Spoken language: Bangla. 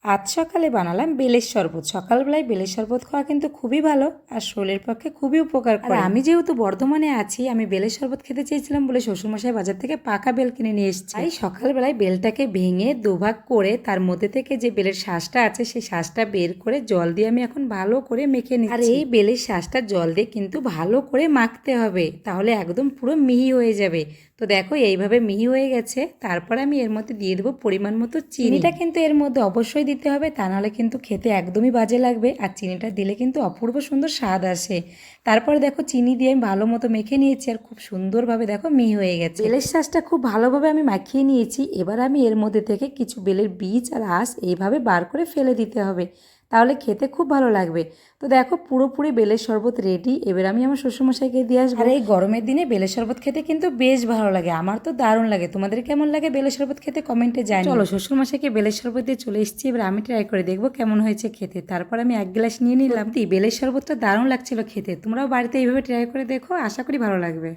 আজ সকালে বানালাম বেলের শরবত। সকালবেলায় বেলের শরবত খাওয়া কিন্তু খুবই ভালো আর শরীরের পক্ষে খুবই উপকার করে। আমি যেহেতু বর্ধমানে আছি, আমি বেলের শরবত খেতে চেয়েছিলাম বলে শ্বশুরমশাই বাজার থেকে পাকা বেল কিনে নিয়ে এসেছে। তাই সকালবেলায় বেলটাকে ভেঙে দুভাগ করে তার মধ্যে থেকে যে বেলের শাঁসটা আছে সেই শাঁসটা বের করে জল দিয়ে আমি এখন ভালো করে মেখে নিচ্ছি। আর এই বেলের শাঁসটা জল দিয়ে কিন্তু ভালো করে মাখতে হবে, তাহলে একদম পুরো মিহি হয়ে যাবে। তো দেখো এইভাবে মিহি হয়ে গেছে। তারপর আমি এর মধ্যে দিয়ে দেবো পরিমাণ মতো চিনিটা কিন্তু এর মধ্যে অবশ্যই দিতে হবে, তা নাহলে কিন্তু খেতে একদমই বাজে লাগবে। আর চিনিটা দিলে কিন্তু অপূর্ব সুন্দর স্বাদ আসে। তারপরে দেখো চিনি দিয়ে আমি ভালো মতো মেখে নিয়েছি আর খুব সুন্দরভাবে দেখো মিহি হয়ে গেছে। বেলের শাঁসটা খুব ভালোভাবে আমি মাখিয়ে নিয়েছি। এবার আমি এর মধ্যে থেকে কিছু বেলের বীজ আর আঁশ এইভাবে বার করে ফেলে দিতে হবে, তাহলে খেতে খুব ভালো লাগবে। তো দেখো পুরোপুরি বেলের শরবত রেডি। এবার আমি আমার শ্বশুরমশাইকে দিয়ে আসবো। আর এই গরমের দিনে বেলের শরবত খেতে কিন্তু বেশ ভালো লাগে, আমার তো দারুণ লাগে। তোমাদের কেমন লাগে বেলের শরবত খেতে কমেন্টে জানিও। চলো শ্বশুরমশাইকে বেলের শরবত দিয়ে চলে এসেছি, এবার আমি ট্রাই করে দেখবো কেমন হয়েছে খেতে। তারপর আমি এক গ্লাস নিয়ে নিলাম। বেলের শরবতটা দারুণ লাগছিল খেতে। তোমরাও বাড়িতে এইভাবে ট্রাই করে দেখো, আশা করি ভালো লাগবে।